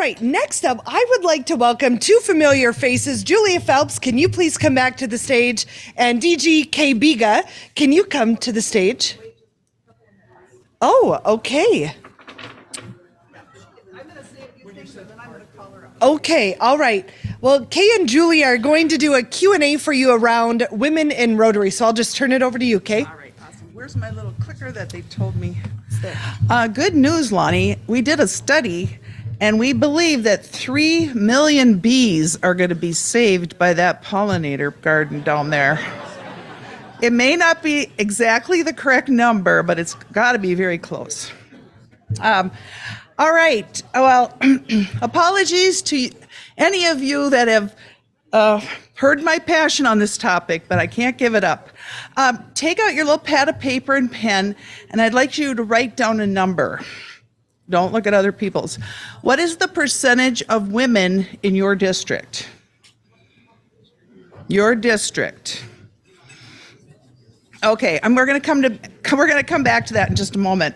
right, next up, I would like to welcome two familiar faces. Julia Phelps, can you please come back to the stage? And DG K. Biga, can you come to the stage? Oh, okay. Okay, all right. Well, Kay and Julie are going to do a Q&A for you around women in Rotary, so I'll just turn it over to you, Kay. All right, awesome. Where's my little clicker that they told me? Good news, Lonnie. We did a study, and we believe that 3 million bees are going to be saved by that pollinator garden down there. It may not be exactly the correct number, but it's got to be very close. All right. Well, apologies to any of you that have heard my passion on this topic, but I can't give it up. Take out your little pad of paper and pen, and I'd like you to write down a number. Don't look at other people's. What is the percentage of women in your district? Your district. Okay, we're going to come back to that in just a moment.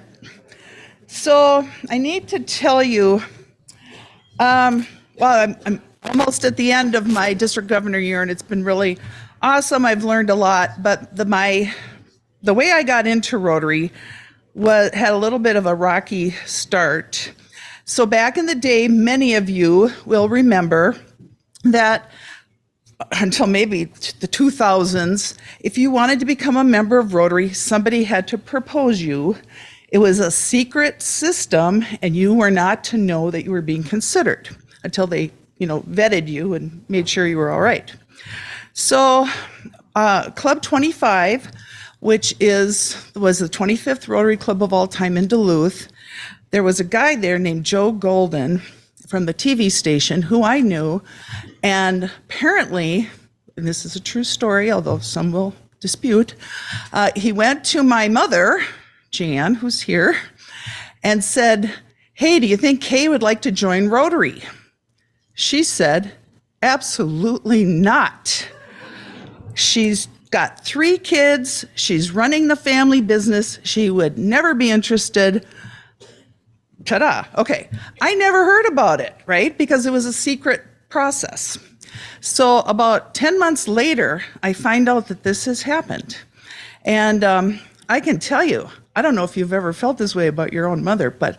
So I need to tell you, I'm almost at the end of my district governor year, and it's been really awesome. I've learned a lot, but the way I got into Rotary had a little bit of a rocky start. So back in the day, many of you will remember that until maybe the 2000s, if you wanted to become a member of Rotary, somebody had to propose you. It was a secret system, and you were not to know that you were being considered until they, vetted you and made sure you were all right. So Club 25, which was the 25th Rotary Club of all time in Duluth, there was a guy there named Joe Golden from the TV station who I knew, and apparently, and this is a true story, although some will dispute, he went to my mother, Jan, who's here, and said, "Hey, do you think Kay would like to join Rotary?" She said, "Absolutely not. She's got 3 kids. She's running the family business. She would never be interested." Ta-da. Okay. I never heard about it, right? Because it was a secret process. So about 10 months later, I find out that this has happened. And I can tell you, I don't know if you've ever felt this way about your own mother, but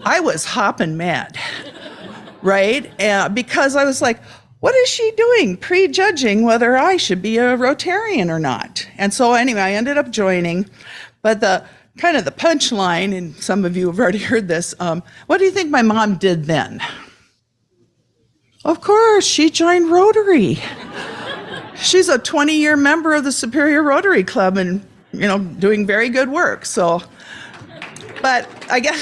I was hopping mad, right? Because I was like, what is she doing? Prejudging whether I should be a Rotarian or not. And so anyway, I ended up joining. But the punchline, and some of you have already heard this, what do you think my mom did then? Of course, she joined Rotary. She's a 20-year member of the Superior Rotary Club and doing very good work. So, but I guess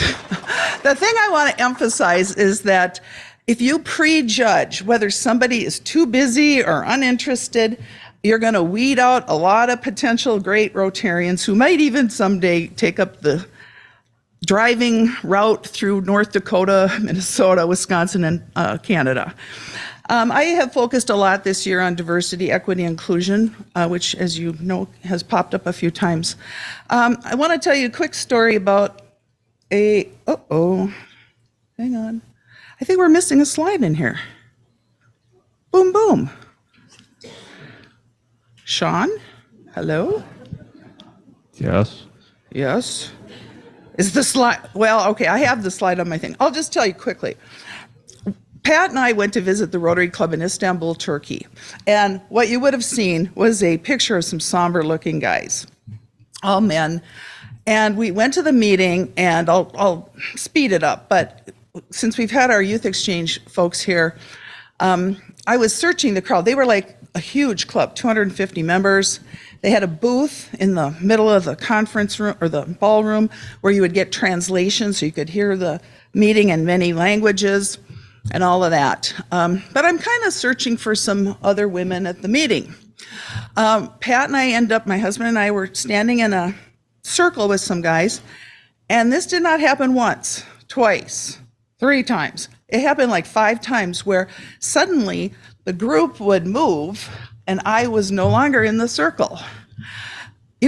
the thing I want to emphasize is that if you prejudge whether somebody is too busy or uninterested, you're going to weed out a lot of potential great Rotarians who might even someday take up the driving route through North Dakota, Minnesota, Wisconsin, and Canada. I have focused a lot this year on diversity, equity, inclusion, which, as you know, has popped up a few times. I want to tell you a quick story about hang on. I think we're missing a slide in here. Boom, boom. Sean, hello? Yes. Yes. Is the slide, well, okay, I have the slide on my thing. I'll just tell you quickly. Pat and I went to visit the Rotary Club in Istanbul, Turkey. And what you would have seen was a picture of some somber-looking guys, all men. And we went to the meeting, and I'll speed it up, but since we've had our youth exchange folks here, I was searching the crowd. They were like a huge club, 250 members. They had a booth in the middle of the conference room or the ballroom where you would get translation so you could hear the meeting in many languages and all of that. But I'm kind of searching for some other women at the meeting. Pat and my husband and I were standing in a circle with some guys, and this did not happen once, twice, 3 times. It happened like 5 times where suddenly the group would move and I was no longer in the circle.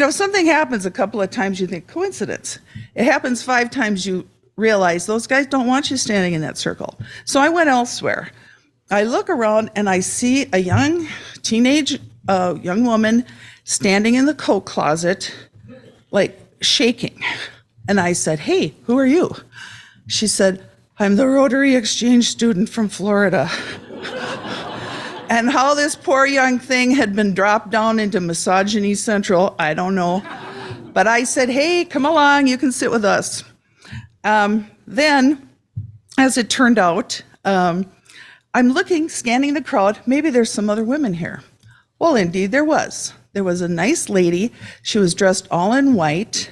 Something happens a couple of times, you think, coincidence. It happens 5 times, you realize those guys don't want you standing in that circle. So I went elsewhere. I look around and I see a young young woman standing in the coat closet, like shaking. And I said, "Hey, who are you?" She said, "I'm the Rotary exchange student from Florida." And how this poor young thing had been dropped down into misogyny central, I don't know. But I said, "Hey, come along, you can sit with us." Then, as it turned out, I'm looking, scanning the crowd, maybe there's some other women here. Well, indeed there was. There was a nice lady. She was dressed all in white,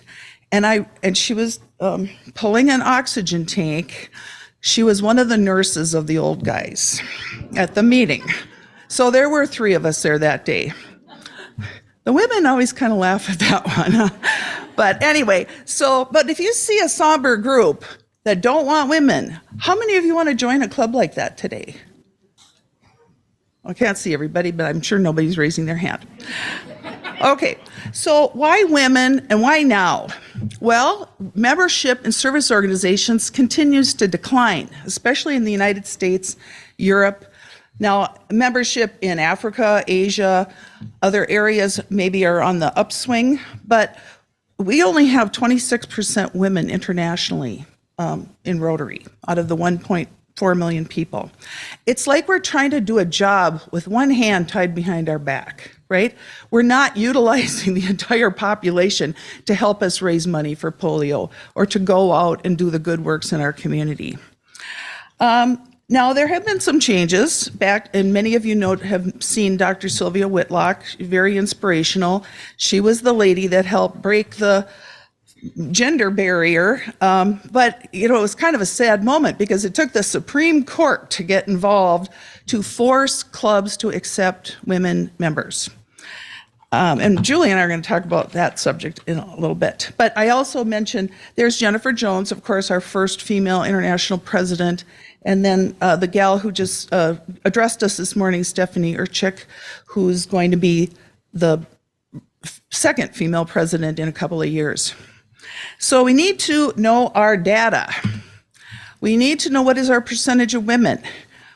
and she was pulling an oxygen tank. She was one of the nurses of the old guys at the meeting. So there were 3 of us there that day. The women always kind of laugh at that one. But anyway, but if you see a somber group that don't want women, how many of you want to join a club like that today? I can't see everybody, but I'm sure nobody's raising their hand. Okay, so why women and why now? Well, membership in service organizations continues to decline, especially in the United States, Europe. Now, membership in Africa, Asia, other areas maybe are on the upswing, but we only have 26% women internationally in Rotary out of the 1.4 million people. It's like we're trying to do a job with one hand tied behind our back, right? We're not utilizing the entire population to help us raise money for polio or to go out and do the good works in our community. Now, there have been some changes back, and many of you have seen Dr. Sylvia Whitlock, very inspirational. She was the lady that helped break the gender barrier, but it was kind of a sad moment because it took the Supreme Court to get involved to force clubs to accept women members. And Julie and I are going to talk about that subject in a little bit. But I also mentioned there's Jennifer Jones, of course, our first female international president, and then the gal who just addressed us this morning, Stephanie Urchik, who's going to be the second female president in a couple of years. So we need to know our data. We need to know what is our percentage of women.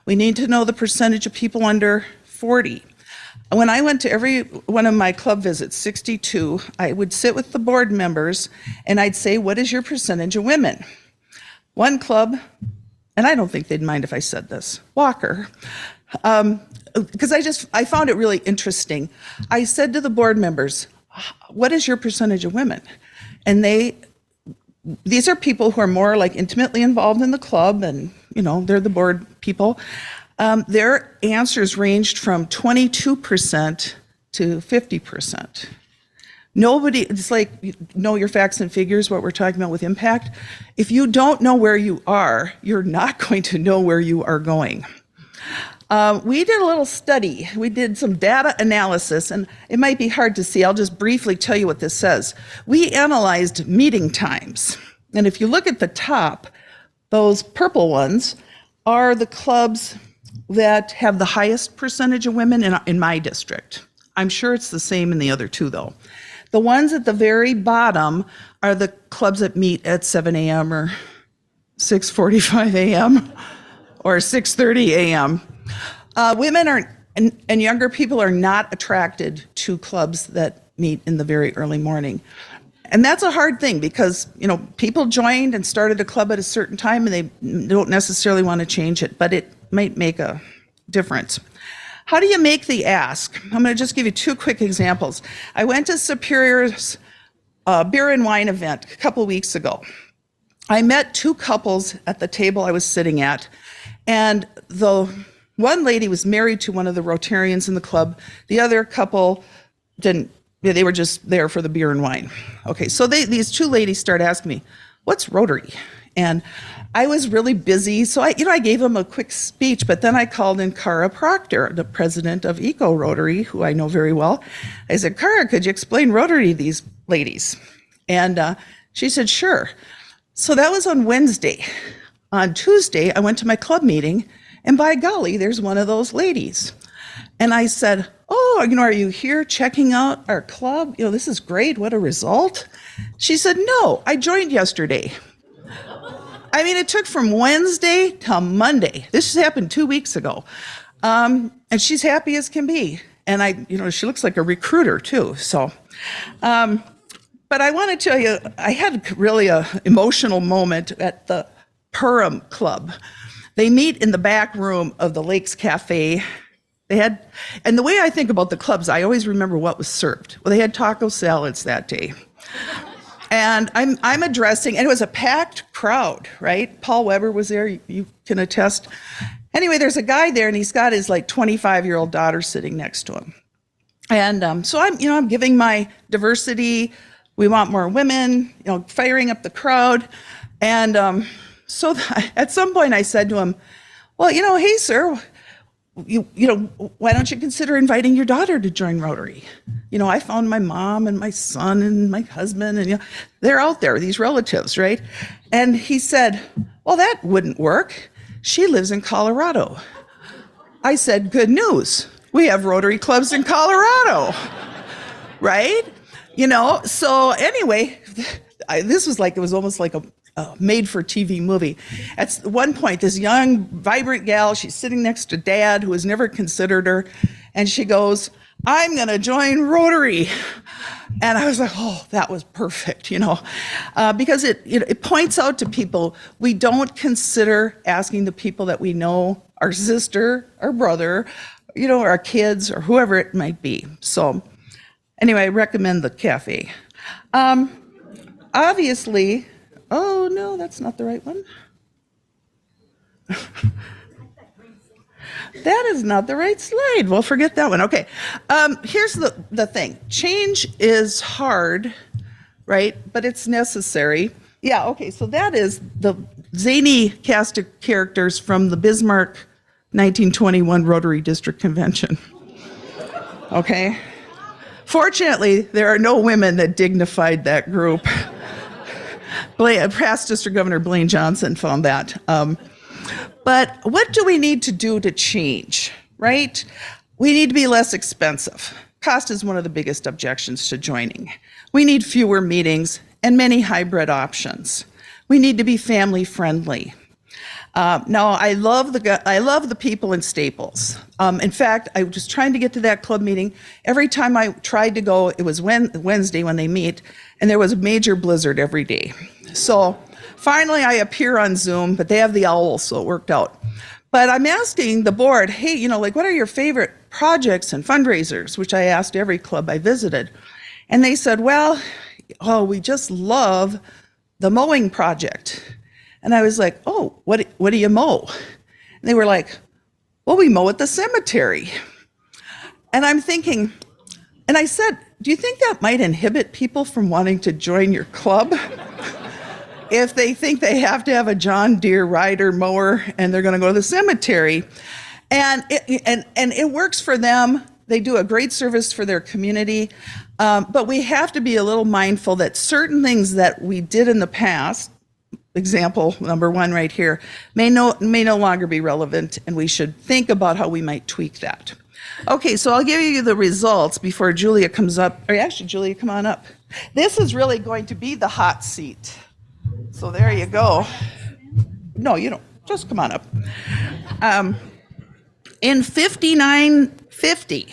We need to know the percentage of people under 40. When I went to every one of my club visits, 62, I would sit with the board members and I'd say, "What is your percentage of women?" One club, and I don't think they'd mind if I said this, Walker, because I found it really interesting. I said to the board members, "What is your percentage of women?" And these are people who are more like intimately involved in the club, and they're the board people. Their answers ranged from 22% to 50%. Nobody, it's like, know your facts and figures, what we're talking about with impact. If you don't know where you are, you're not going to know where you are going. We did a little study. We did some data analysis, and it might be hard to see. I'll just briefly tell you what this says. We analyzed meeting times. And if you look at the top, those purple ones are the clubs that have the highest percentage of women in my district. I'm sure it's the same in the other 2, though. The ones at the very bottom are the clubs that meet at 7 a.m. or 6:45 a.m. or 6:30 a.m. Women and younger people are not attracted to clubs that meet in the very early morning. And that's a hard thing because, people joined and started a club at a certain time and they don't necessarily want to change it, but it might make a difference. How do you make the ask? I'm going to just give you 2 quick examples. I went to Superior's beer and wine event a couple weeks ago. I met 2 couples at the table I was sitting at, and the one lady was married to one of the Rotarians in the club. The other couple didn't. They were just there for the beer and wine. Okay, so these 2 ladies start asking me, "What's Rotary?" And I was really busy, so I gave them a quick speech, but then I called in Cara Proctor, the president of Eco Rotary, who I know very well. I said, "Cara, could you explain Rotary to these ladies?" And she said, "Sure." So that was on Wednesday. On Tuesday, I went to my club meeting, and by golly, there's one of those ladies. And I said, "Oh, are you here checking out our club? This is great. What a result." She said, "No, I joined yesterday." I mean, it took from Wednesday to Monday. This just happened 2 weeks ago. And she's happy as can be. And she looks like a recruiter too. So, but I want to tell you, I had really a emotional moment at the Purim Club. They meet in the back room of the Lakes Cafe. And the way I think about the clubs, I always remember what was served. Well, they had taco salads that day. And I'm addressing, and it was a packed crowd, right? Paul Weber was there, you can attest. Anyway, there's a guy there, and he's got his 25-year-old daughter sitting next to him. And so I'm giving my diversity. We want more women, firing up the crowd. And so at some point I said to him, well, hey, sir, why don't you consider inviting your daughter to join Rotary? I found my mom and my son and my husband, and they're out there, these relatives, right? And he said, well, that wouldn't work. She lives in Colorado. I said, good news. We have Rotary clubs in Colorado, right? So anyway, this was it was almost like a made-for-TV movie. At one point, this young, vibrant gal, she's sitting next to Dad, who has never considered her, and she goes, I'm going to join Rotary. And I was like, oh, that was perfect, because it points out to people, we don't consider asking the people that we know, our sister, our brother, our kids, or whoever it might be. So anyway, I recommend the cafe. Obviously, oh, no, that's not the right one. That is not the right slide. Well, forget that one. Okay. Here's the thing. Change is hard, right? But it's necessary. Yeah, okay. So that is the zany cast of characters from the Bismarck 1921 Rotary District Convention. Okay. Fortunately, there are no women that dignified that group. Past District Governor Blaine Johnson found that. But what do we need to do to change, right? We need to be less expensive. Cost is one of the biggest objections to joining. We need fewer meetings and many hybrid options. We need to be family friendly. Now, I love the people in Staples. In fact, I was trying to get to that club meeting. Every time I tried to go, it was Wednesday when they meet, and there was a major blizzard every day. So finally, I appear on Zoom, but they have the owl, so it worked out. But I'm asking the board, hey, what are your favorite projects and fundraisers, which I asked every club I visited. And they said, well, we just love the mowing project. And I was like, oh, what do you mow? And they were like, well, we mow at the cemetery. And I'm thinking, and I said, do you think that might inhibit people from wanting to join your club? If they think they have to have a John Deere rider mower and they're going to go to the cemetery. And it works for them. They do a great service for their community. But we have to be a little mindful that certain things that we did in the past, example number one right here, may no longer be relevant, and we should think about how we might tweak that. Okay, so I'll give you the results before Julia comes up. Or actually, Julia, come on up. This is really going to be the hot seat. So there you go. No, you don't. Just come on up. In 5950,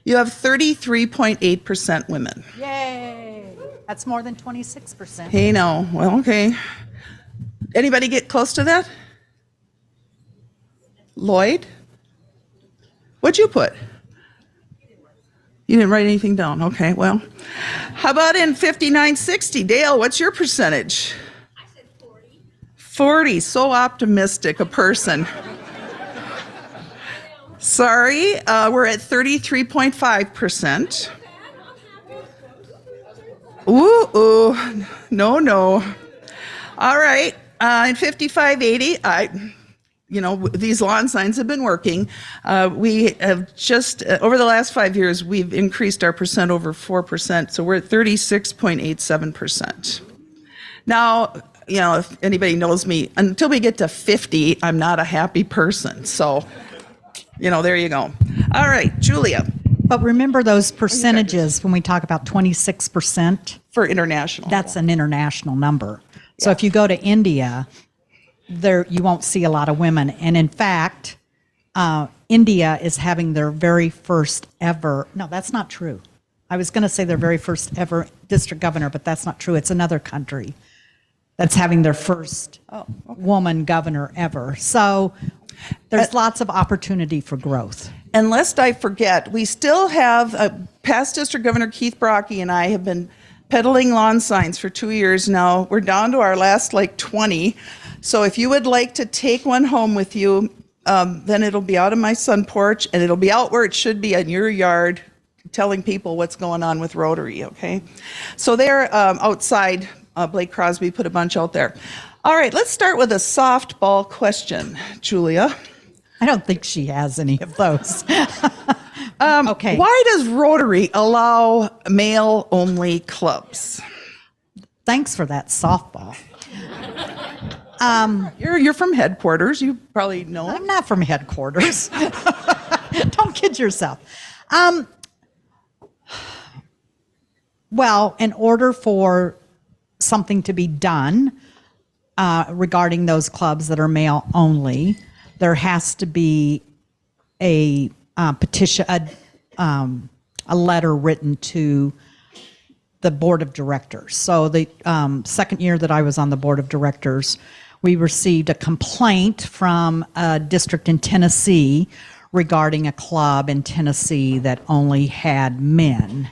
you have 33.8% women. Yay! That's more than 26%. Hey, no. Well, okay. Anybody get close to that? Lloyd? What'd you put? You didn't write anything down. Okay, well. How about in 5960? Dale, what's your percentage? I said 40. 40. So optimistic a person. Sorry, we're at 33.5%. Ooh, no. All right, in 5580, these lawn signs have been working. We have just, over the last 5 years, we've increased our percent over 4%, so we're at 36.87%. Now, if anybody knows me, until we get to 50, I'm not a happy person, so, there you go. All right, Julia. But remember those percentages when we talk about 26%? For international. That's an international number. So if you go to India, there you won't see a lot of women. And in fact, India is having their very first ever, no, that's not true. I was going to say their very first ever district governor, but that's not true. It's another country that's having their first woman governor ever. So there's lots of opportunity for growth. And lest I forget, we still have past District Governor Keith Brocky and I have been peddling lawn signs for 2 years now. We're down to our last 20. So if you would like to take one home with you, then it'll be out on my sun porch and it'll be out where it should be in your yard, telling people what's going on with Rotary, okay? So they're outside. Blake Crosby put a bunch out there. All right, let's start with a softball question, Julia. I don't think she has any of those. Okay. Why does Rotary allow male-only clubs? Thanks for that softball. You're from headquarters. You probably know. I'm not from headquarters. Don't kid yourself. Well, in order for something to be done regarding those clubs that are male only, there has to be a petition, a letter written to the board of directors. So the second year that I was on the board of directors, we received a complaint from a district in Tennessee regarding a club in Tennessee that only had men.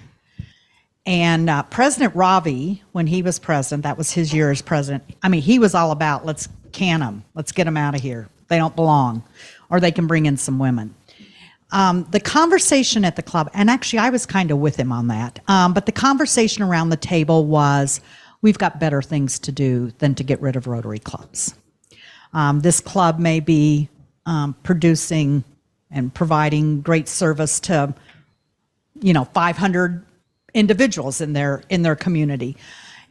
And President Ravi, when he was president, that was his year as president, I mean, he was all about, let's can them, let's get them out of here. They don't belong, or they can bring in some women. The conversation at the club, and actually I was kind of with him on that, but the conversation around the table was, we've got better things to do than to get rid of Rotary clubs. This club may be producing and providing great service to, 500 individuals in their community.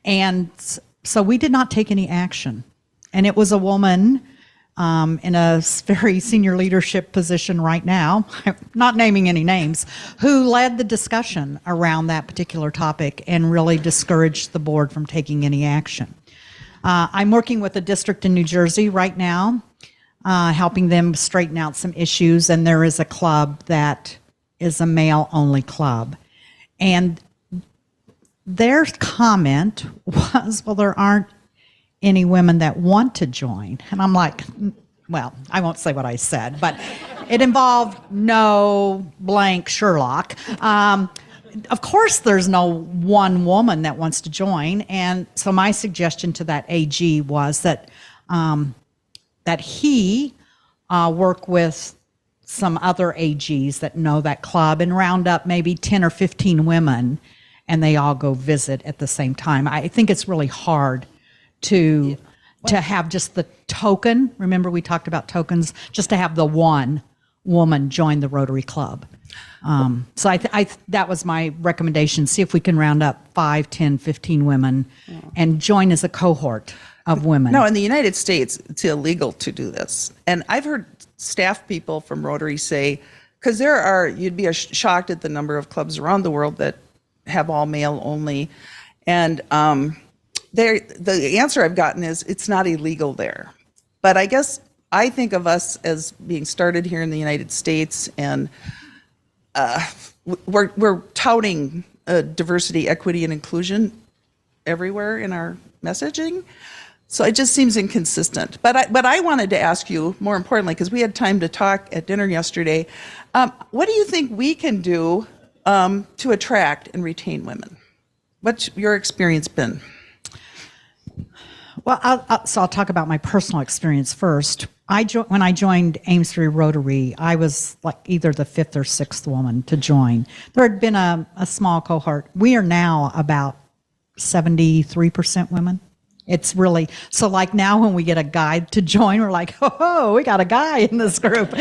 And so we did not take any action. And it was a woman in a very senior leadership position right now, not naming any names, who led the discussion around that particular topic and really discouraged the board from taking any action. I'm working with a district in New Jersey right now, helping them straighten out some issues, and there is a club that is a male-only club. And their comment was, well, there aren't any women that want to join. And I'm like, well, I won't say what I said, but it involved no blank Sherlock. Of course, there's no one woman that wants to join. And so my suggestion to that AG was that he work with some other AGs that know that club and round up maybe 10 or 15 women, and they all go visit at the same time. I think it's really hard to have just the token. Remember, we talked about tokens, just to have the one woman join the Rotary Club. So that was my recommendation. See if we can round up 5, 10, 15 women and join as a cohort of women. No, in the United States, it's illegal to do this. And I've heard staff people from Rotary say, because you'd be shocked at the number of clubs around the world that have all male only. And the answer I've gotten is it's not illegal there. But I guess I think of us as being started here in the United States, and we're touting diversity, equity, and inclusion everywhere in our messaging. So it just seems inconsistent. But I wanted to ask you, more importantly, because we had time to talk at dinner yesterday, what do you think we can do to attract and retain women? What's your experience been? Well, I'll talk about my personal experience first. When I joined Amesbury Rotary, I was like either the 5th or 6th woman to join. There had been a small cohort. We are now about 73% women. It's really, so like now when we get a guy to join, we're like, oh, we got a guy in this group.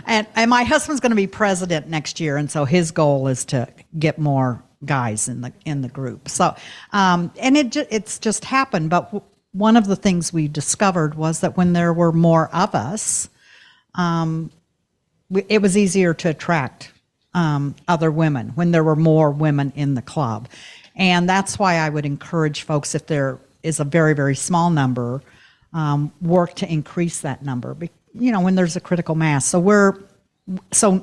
and my husband's going to be president next year, and so his goal is to get more guys in the group. So, and it's just happened. But one of the things we discovered was that when there were more of us, it was easier to attract other women when there were more women in the club. And that's why I would encourage folks, if there is a very, very small number, work to increase that number, when there's a critical mass. So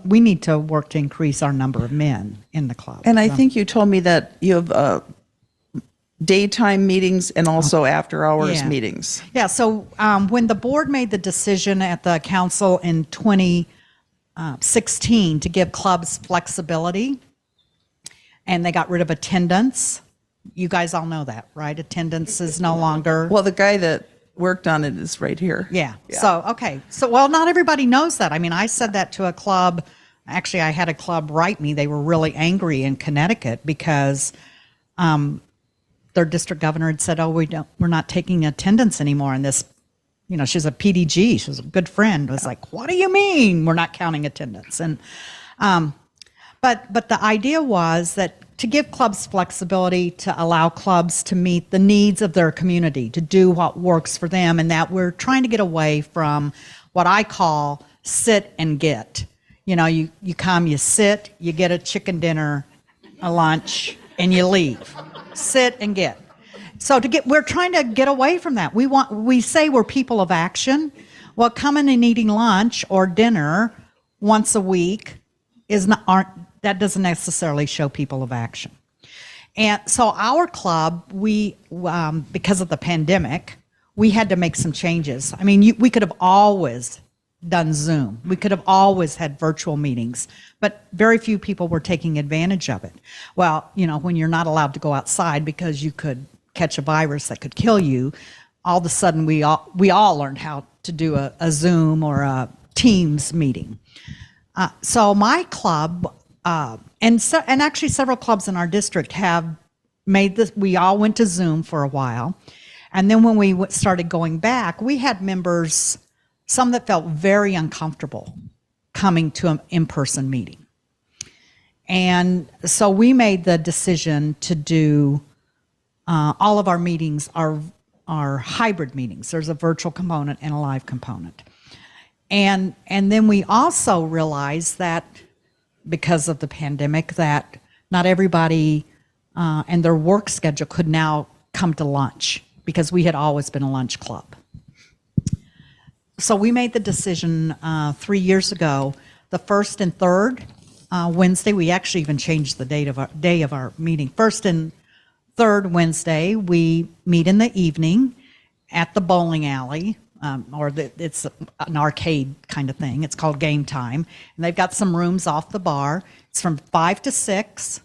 we need to work to increase our number of men in the club. And I think you told me that you have daytime meetings and also after-hours Yeah. meetings. Yeah, so when the board made the decision at the council in 2016 to give clubs flexibility, and they got rid of attendance, you guys all know that, right? Attendance is no longer... Well, the guy that worked on it is right here. Yeah. So, okay. So, well, not everybody knows that. I mean, I said that to a club. Actually, I had a club write me. They were really angry in Connecticut because their district governor had said, "Oh, we're not taking attendance anymore." And this, she's a PDG. She was a good friend. Was like, "What do you mean we're not counting attendance?" And but the idea was that to give clubs flexibility, to allow clubs to meet the needs of their community, to do what works for them, and that we're trying to get away from what I call sit and get. You come, you sit, you get a chicken dinner, a lunch, and you leave. Sit and get. So we're trying to get away from that. We say we're people of action. Well, coming and eating lunch or dinner once a week that doesn't necessarily show people of action. And so our club, we because of the pandemic, we had to make some changes. I mean, we could have always done Zoom. We could have always had virtual meetings, but very few people were taking advantage of it. Well, when you're not allowed to go outside because you could catch a virus that could kill you, all of a sudden we all learned how to do a Zoom or a Teams meeting. So my club, and actually several clubs in our district have made this. We all went to Zoom for a while, and then when we started going back, we had members, some that felt very uncomfortable coming to an in-person meeting, and so we made the decision to do all of our meetings are hybrid meetings. There's a virtual component and a live component, and then we also realized that, because of the pandemic, that not everybody and their work schedule could now come to lunch, because we had always been a lunch club. So we made the decision 3 years ago, the first and third Wednesday. We actually even changed the day of our meeting. First and third Wednesday, we meet in the evening at the bowling alley. It's an arcade kind of thing. It's called Game Time. And they've got some rooms off the bar. It's from 5 to 6.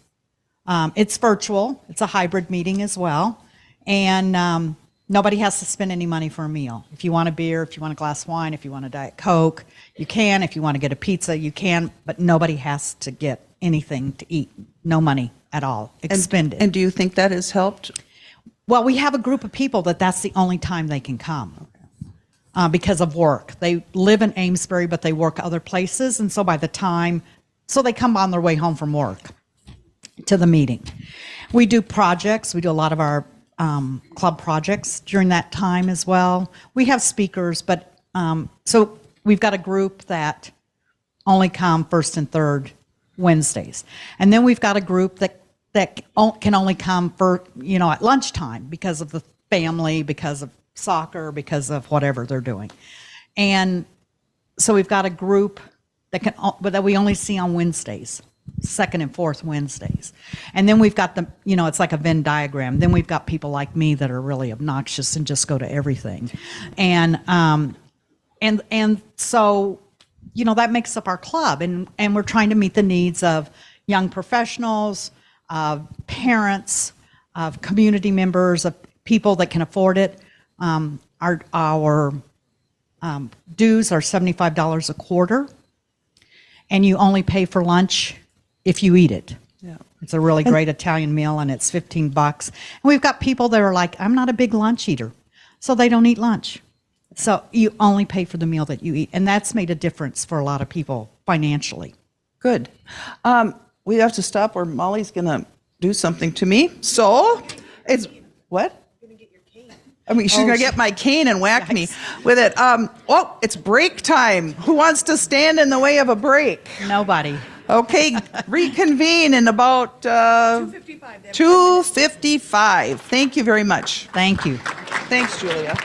It's virtual. It's a hybrid meeting as well. And nobody has to spend any money for a meal. If you want a beer, if you want a glass of wine, if you want a Diet Coke, you can. If you want to get a pizza, you can. But nobody has to get anything to eat. No money at all expended. And do you think that has helped? Well, we have a group of people that's the only time they can come. Because of work. They live in Amesbury, but they work other places. And so they come on their way home from work to the meeting. We do projects. We do a lot of our club projects during that time as well. We have speakers, but so we've got a group that only come first and third Wednesdays. And then we've got a group that can only come at lunchtime because of the family, because of soccer, because of whatever they're doing. And so we've got a group that we only see on Wednesdays, second and fourth Wednesdays. And then we've got it's like a Venn diagram. Then we've got people like me that are really obnoxious and just go to everything. And so, that makes up our club. And we're trying to meet the needs of young professionals, of parents, of community members, of people that can afford it. Our dues are $75 a quarter, and you only pay for lunch if you eat it. Yeah. It's a really great Italian meal, and it's $15. And we've got people that are like, I'm not a big lunch eater, so they don't eat lunch. So you only pay for the meal that you eat, and that's made a difference for a lot of people financially. Good. We have to stop, or Molly's going to do something to me. So it's what? She's going to get my cane and whack me with it. It's break time. Who wants to stand in the way of a break? Nobody. Okay, reconvene in about 2:55. Thank you very much. Thank you. Thanks, Julia.